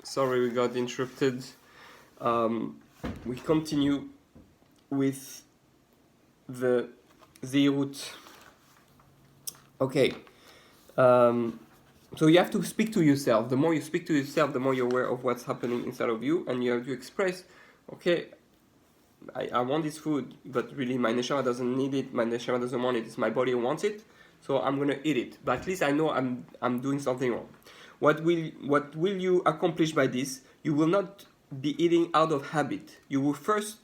Sorry we got interrupted. We continue with the Zeirut. Okay. So you have to speak to yourself. The more you speak to yourself, the more you're aware of what's happening inside of you, and you have to express, okay, I want this food, but really my neshama doesn't need it, my neshama doesn't want it, it's my body who wants it, so I'm gonna eat it. But at least I know I'm doing something wrong. What will you accomplish by this? You will not be eating out of habit. You first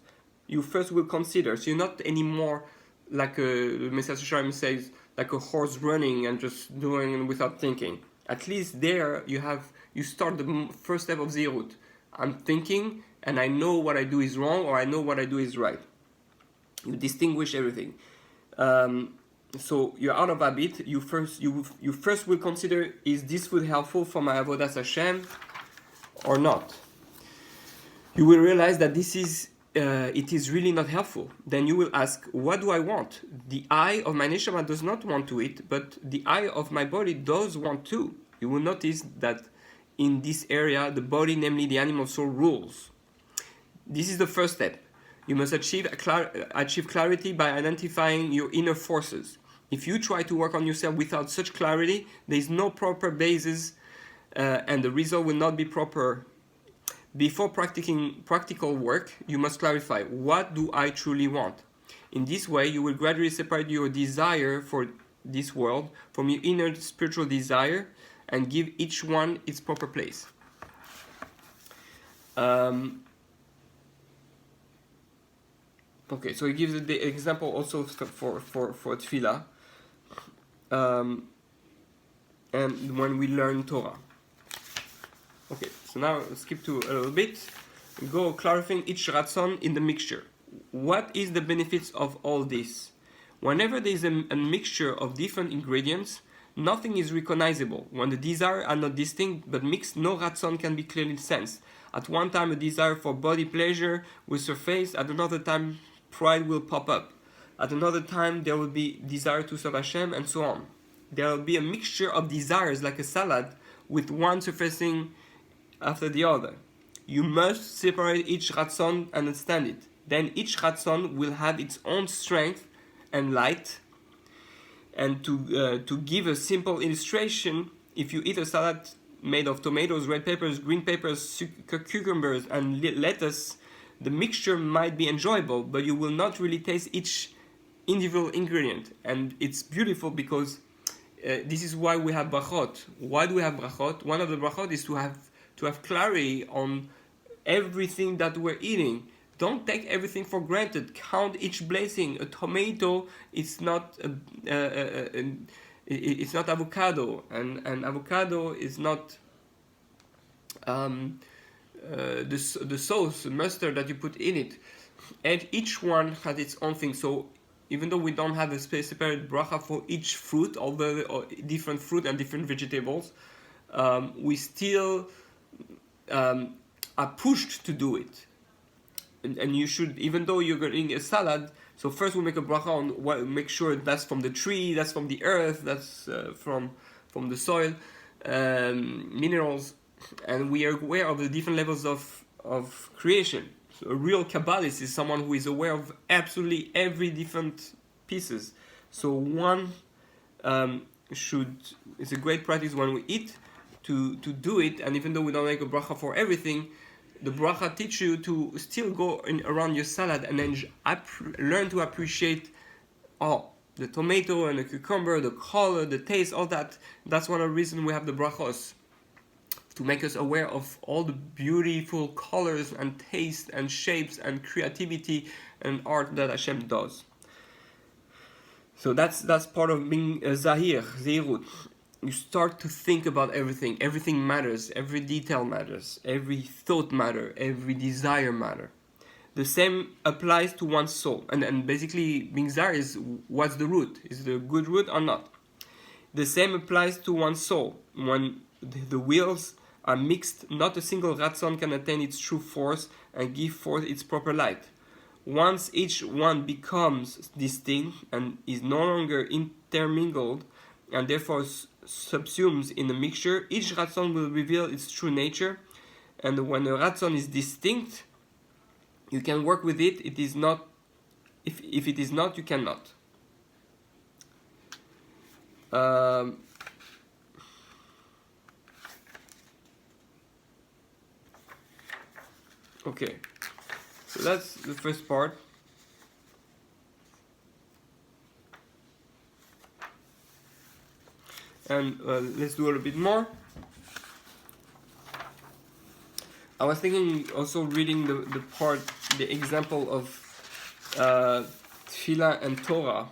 will consider. So you're not anymore like the Messiah Shalom says, like a horse running and just doing without thinking. At least there you start the first step of Zeirut. I'm thinking and I know what I do is wrong or I know what I do is right. You distinguish everything. So you're out of habit. You first will consider, is this food helpful for my avodas Hashem or not? You will realize that it is really not helpful. Then you will ask, what do I want? The eye of my neshama does not want to eat, but the eye of my body does want to. You will notice that in this area, the body, namely the animal soul, rules. This is the first step. You must achieve clarity by identifying your inner forces. If you try to work on yourself without such clarity, there is no proper basis and the result will not be proper. Before practicing practical work, you must clarify, what do I truly want? In this way, you will gradually separate your desire for this world from your inner spiritual desire and give each one its proper place. Okay, so he gives the example also for tefillah, and when we learn Torah. Okay, so now skip to a little bit. Go clarifying each ratzon in the mixture. What is the benefits of all this? Whenever there is a mixture of different ingredients, nothing is recognizable. When the desires are not distinct but mixed, no ratzon can be clearly sensed. At one time, a desire for body pleasure will surface. At another time, pride will pop up. At another time, there will be desire to serve Hashem, and so on. There will be a mixture of desires like a salad, with one surfacing after the other. You must separate each ratzon and understand it. Then each ratzon will have its own strength and light. And to give a simple illustration, if you eat a salad made of tomatoes, red peppers, green peppers, cucumbers, and lettuce, the mixture might be enjoyable, but you will not really taste each individual ingredient. And it's beautiful because this is why we have brachot. Why do we have brachot? One of the brachot is to have clarity on everything that we're eating. Don't take everything for granted. Count each blessing. A tomato is not it's not avocado, and avocado is not the sauce, the mustard that you put in it. And each one has its own thing. So even though we don't have a separate bracha for each fruit, although different fruit and different vegetables, we still are pushed to do it. And you should, even though you're getting a salad, so first we make a bracha on make sure that's from the tree, that's from the earth, that's from the soil, minerals, and we are aware of the different levels of creation. So a real Kabbalist is someone who is aware of absolutely every different pieces. So one it's a great practice when we eat to do it, and even though we don't make a bracha for everything, the bracha teach you to still go around your salad and then learn to appreciate the tomato and the cucumber, the color, the taste, all that. That's one of the reasons we have the brachos, to make us aware of all the beautiful colors and taste and shapes and creativity and art that Hashem does. So that's part of being Zeirut. You start to think about everything. Everything matters. Every detail matters. Every thought matters. Every desire matters. The same applies to one's soul. And basically, being Zar is what's the root? Is it a good root or not? The same applies to one's soul. When the wheels are mixed, not a single ratzon can attain its true force and give forth its proper light. Once each one becomes distinct and is no longer intermingled, and therefore subsumes in the mixture, each ratzon will reveal its true nature, and when a ratzon is distinct, you can work with it. It is not. If it is not, you cannot. Okay, so that's the first part. And let's do a little bit more. I was thinking also reading the example of Tefillah and Torah,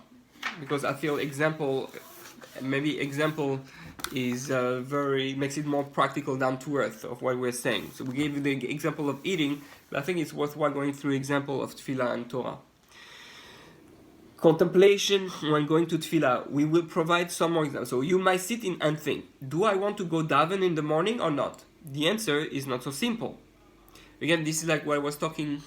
because I feel example is makes it more practical, down to earth of what we're saying. So we gave you the example of eating, but I think it's worthwhile going through example of Tefillah and Torah. Contemplation when going to Tefillah, we will provide some more examples. So you might sit in and think, do I want to go daven in the morning or not? The answer is not so simple. Again, this is like what I was talking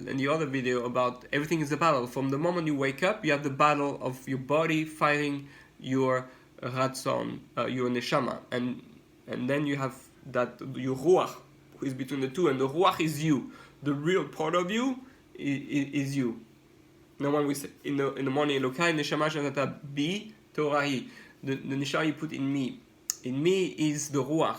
in the other video about everything is a battle. From the moment you wake up, you have the battle of your body fighting your ratzon, your neshama. And then you have that your ruach, who is between the two. And the ruach is you. The real part of you is you. Now when we say in the morning, Elokai neshama shanata bi torahi, the neshama you put in me is the ruach,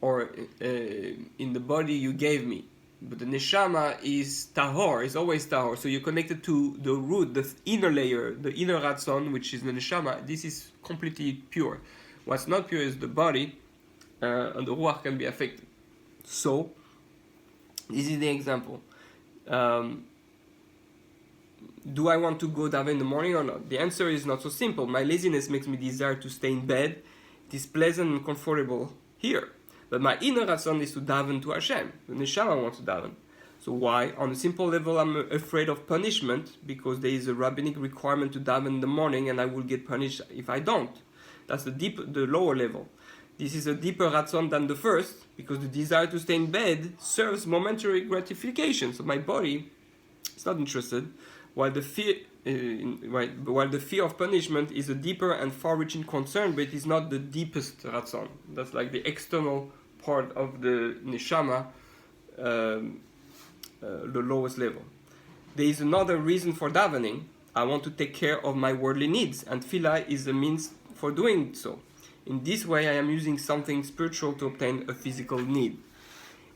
or in the body you gave me. But the neshama is tahor, is always tahor. So you're connected to the root, the inner layer, the inner ratzon, which is the neshama. This is completely pure. What's not pure is the body, and the ruach can be affected. So this is the example. Do I want to go daven in the morning or not? The answer is not so simple. My laziness makes me desire to stay in bed. It is pleasant and comfortable here. But my inner ratzon is to daven to Hashem. The neshama wants to daven. So why? On a simple level, I'm afraid of punishment, because there is a rabbinic requirement to daven in the morning, and I will get punished if I don't. That's the lower level. This is a deeper ratzon than the first, because the desire to stay in bed serves momentary gratification. So my body is not interested. While the fear of punishment is a deeper and far-reaching concern, but it is not the deepest ratzon. That's like the external part of the neshama, the lowest level. There is another reason for davening. I want to take care of my worldly needs, and tefillah is a means for doing so. In this way, I am using something spiritual to obtain a physical need.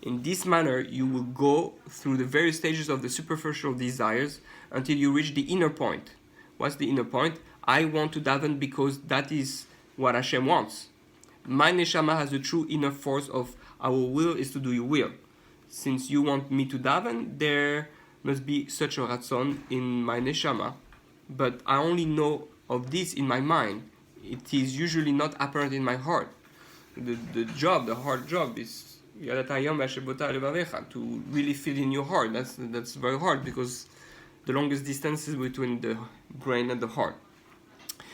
In this manner, you will go through the various stages of the superficial desires until you reach the inner point. What's the inner point? I want to daven because that is what Hashem wants. My neshama has the true inner force of our will is to do your will. Since you want me to daven, there must be such a ratzon in my neshama, but I only know of this in my mind. It is usually not apparent in my heart. The hard job is to really feel in your heart. That's very hard, because the longest distance is between the brain and the heart.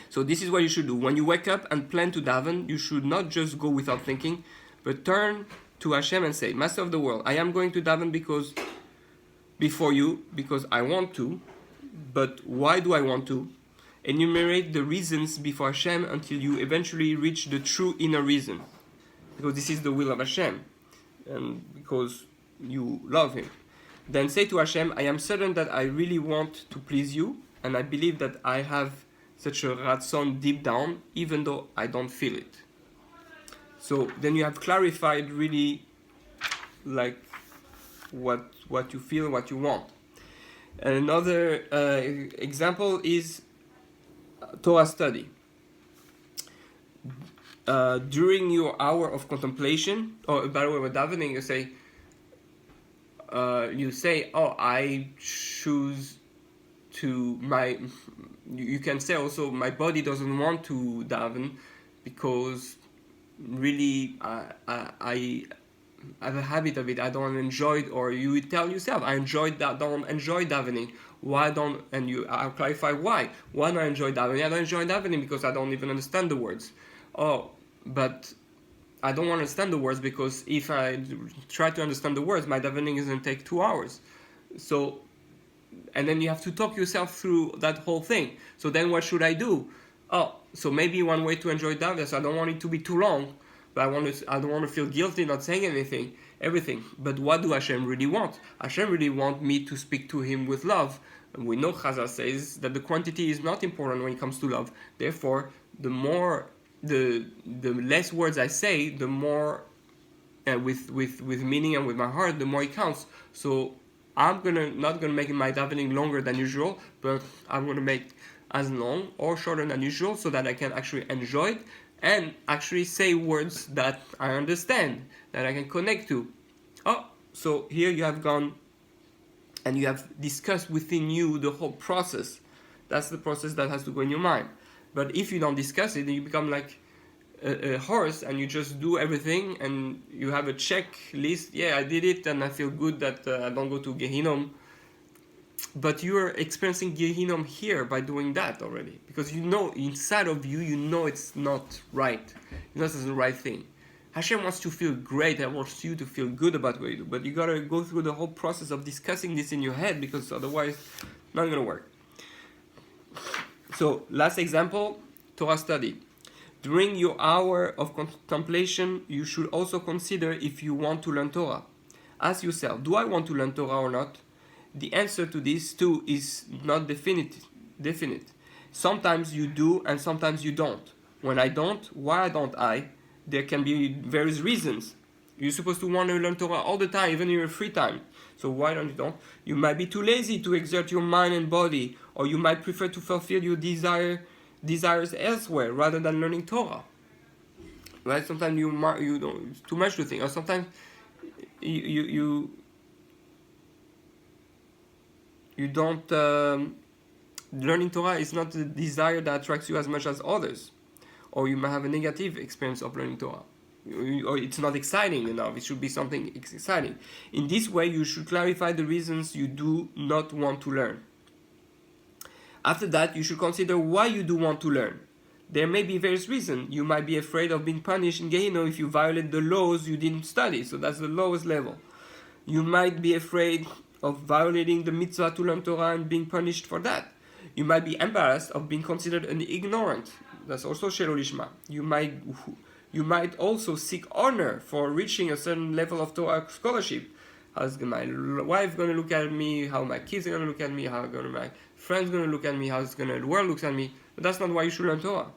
So this is what you should do. When you wake up and plan to daven, you should not just go without thinking, but turn to Hashem and say, Master of the world, I am going to daven before you, because I want to, but why do I want to? Enumerate the reasons before Hashem until you eventually reach the true inner reason, because this is the will of Hashem, and because you love Him. Then say to Hashem, I am certain that I really want to please you, and I believe that I have such a ratzon deep down, even though I don't feel it. So then you have clarified really like what you feel, what you want. And another example is Torah study. During your hour of contemplation, or by the way, with davening, you say, oh, I choose to you can say also, my body doesn't want to daven because really I have a habit of it. I don't enjoy it, or you tell yourself, I don't enjoy davening. Why don't? And I'll clarify why. Why don't I enjoy davening? I don't enjoy davening because I don't even understand the words. Oh, but I don't understand the words because if I try to understand the words, my davening is going to take 2 hours. So, and then you have to talk yourself through that whole thing. So then what should I do? Oh, so maybe one way to enjoy davening, so I don't want it to be too long, but I don't want to feel guilty not saying everything. But what do Hashem really want? Hashem really want me to speak to Him with love. And we know Chazal says that the quantity is not important when it comes to love. Therefore, the less words I say, the more with meaning and with my heart, the more it counts. So I'm not gonna make my davening longer than usual, but I'm gonna make as long or shorter than usual so that I can actually enjoy it and actually say words that I understand, that I can connect to. Oh, so here you have gone and you have discussed within you the whole process. That's the process that has to go in your mind. But if you don't discuss it, then you become like a horse and you just do everything and you have a checklist. Yeah, I did it and I feel good that I don't go to Gehinnom. But you're experiencing Gehinnom here by doing that already. Because you know, inside of you, you know it's not right. You know it's the right thing. Hashem wants to feel great and wants you to feel good about what you do. But you gotta go through the whole process of discussing this in your head because otherwise, it's not gonna work. So, last example, Torah study. During your hour of contemplation, you should also consider if you want to learn Torah. Ask yourself, do I want to learn Torah or not? The answer to this too is not definite. Sometimes you do and sometimes you don't. When I don't, why don't I? There can be various reasons. You're supposed to want to learn Torah all the time, even in your free time. So why don't? You might be too lazy to exert your mind and body, or you might prefer to fulfill your desires elsewhere rather than learning Torah. Right? Sometimes you don't. It's too much to think, or sometimes you don't. Learning Torah is not the desire that attracts you as much as others, or you might have a negative experience of learning Torah. Or it's not exciting enough. It should be something exciting. In this way, you should clarify the reasons you do not want to learn. After that, you should consider why you do want to learn. There may be various reasons. You might be afraid of being punished in Gehinnom if you violate the laws you didn't study. So that's the lowest level. You might be afraid of violating the mitzvah to learn Torah and being punished for that. You might be embarrassed of being considered an ignorant. That's also Shelo Lishma. You might also seek honor for reaching a certain level of Torah scholarship. How's my wife going to look at me? How my kids are going to look at me? How my friends going to look at me? How the world looks at me? But that's not why you should learn Torah.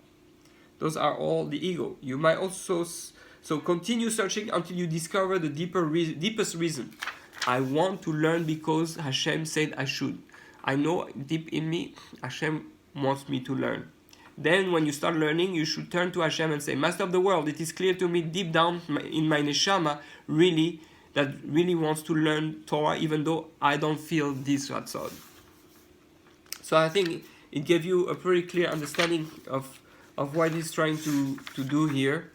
Those are all the ego. You might also continue searching until you discover the deepest reason. I want to learn because Hashem said I should. I know deep in me Hashem wants me to learn. Then when you start learning, you should turn to Hashem and say, Master of the world, it is clear to me deep down in my neshama really wants to learn Torah even though I don't feel this ratzon. So I think it gave you a pretty clear understanding of what he's trying to do here.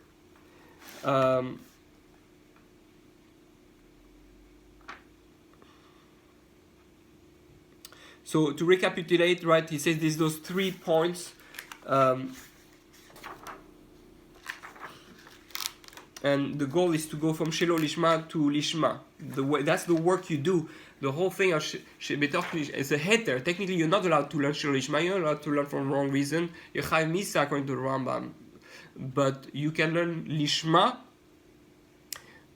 So to recapitulate, right, he says those 3 points. And the goal is to go from Shelo Lishma to Lishma. That's the work you do. The whole thing of is a heter. Technically, you're not allowed to learn Shelo Lishma. You're not allowed to learn for wrong reason. You're Chayav Misa according to the Rambam. But you can learn Lishma.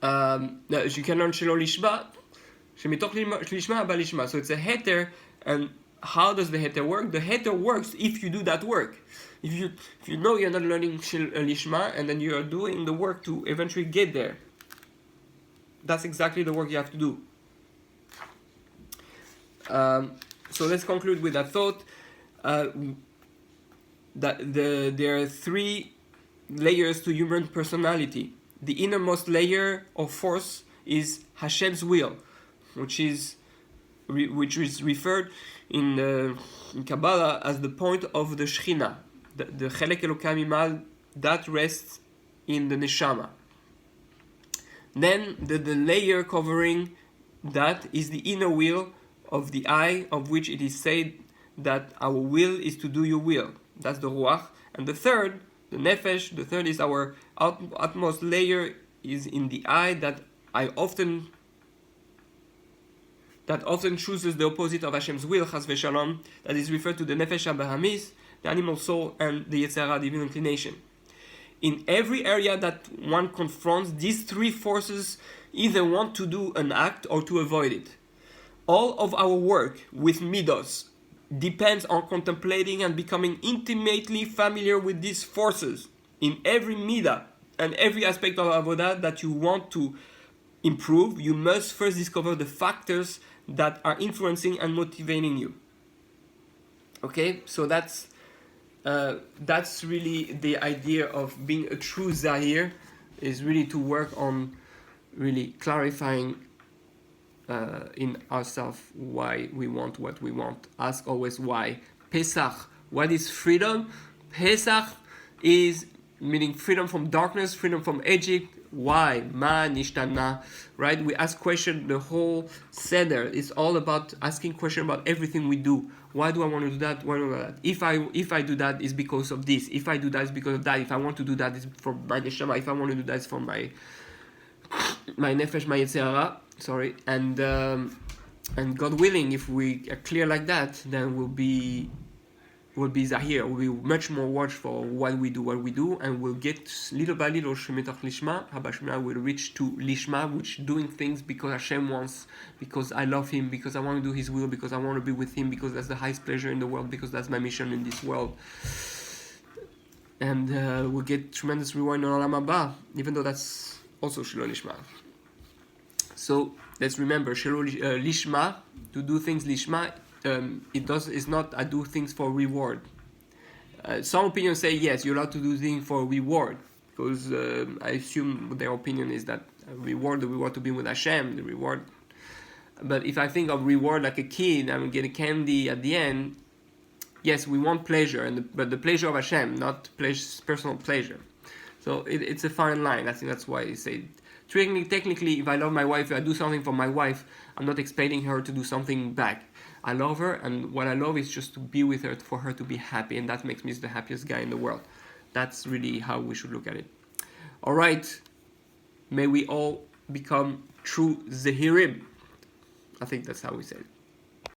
You can learn Shelo Lishma. Shemitoch Lishma Ba Lishma. So it's a heter. And how does the heter work? The heter works if you do that work. If you know you're not learning Lishma and then you are doing the work to eventually get there. That's exactly the work you have to do. So let's conclude with that thought. That there are 3 layers to human personality. The innermost layer of force is Hashem's will, which is referred in Kabbalah as the point of the Shechina, the Chelek Elokai Mimal that rests in the Neshama. Then the layer covering that is the inner will of the I, of which it is said that our will is to do your will. That's the Ruach. And the third, the Nefesh, the third is our utmost layer is in the I that often chooses the opposite of Hashem's will, Chas v'Shalom, that is referred to the Nefesh HaBahamis, the animal soul, and the Yetzer Hara, divine inclination. In every area that one confronts, these three forces either want to do an act or to avoid it. All of our work with midos depends on contemplating and becoming intimately familiar with these forces. In every midah and every aspect of avodah that you want to improve, you must first discover the factors that are influencing and motivating you. Okay, so that's really the idea of being a true Zahir, is really to work on really clarifying in ourselves why we want what we want. Ask always why. Pesach, what is freedom? Pesach is meaning freedom from darkness, freedom from Egypt. Why? Ma nishtana, right? We ask question. The whole seder is all about asking question about everything we do. Why do I want to do that? Why do I do that? If I do that, it's because of this. If I do that, it's because of that. If I want to do that, it's for my neshama. If I want to do that, it's for my nefesh, my yetzer hara. Sorry, and God willing, if we are clear like that, then we'll be Zahir. We'll be much more watchful what we do, and we'll get little by little Shemitach Lishma. Abba Shemina will reach to Lishma, which doing things because Hashem wants, because I love Him, because I want to do His will, because I want to be with Him, because that's the highest pleasure in the world, because that's my mission in this world. And we'll get tremendous reward in Olam Haba, even though that's also Shelo Lishma. So let's remember, Shelo Lishma, to do things Lishma, it's not I do things for reward. Some opinions say yes, you're allowed to do things for reward, because I assume their opinion is that the reward to be with Hashem, the reward. But if I think of reward like a kid, I'm getting candy at the end. Yes, we want pleasure, but the pleasure of Hashem, not personal pleasure. So it's a fine line. I think that's why I say. Technically, if I love my wife, if I do something for my wife, I'm not expecting her to do something back. I love her, and what I love is just to be with her, for her to be happy, and that makes me the happiest guy in the world. That's really how we should look at it. All right, may we all become true Zahirim. I think that's how we say it.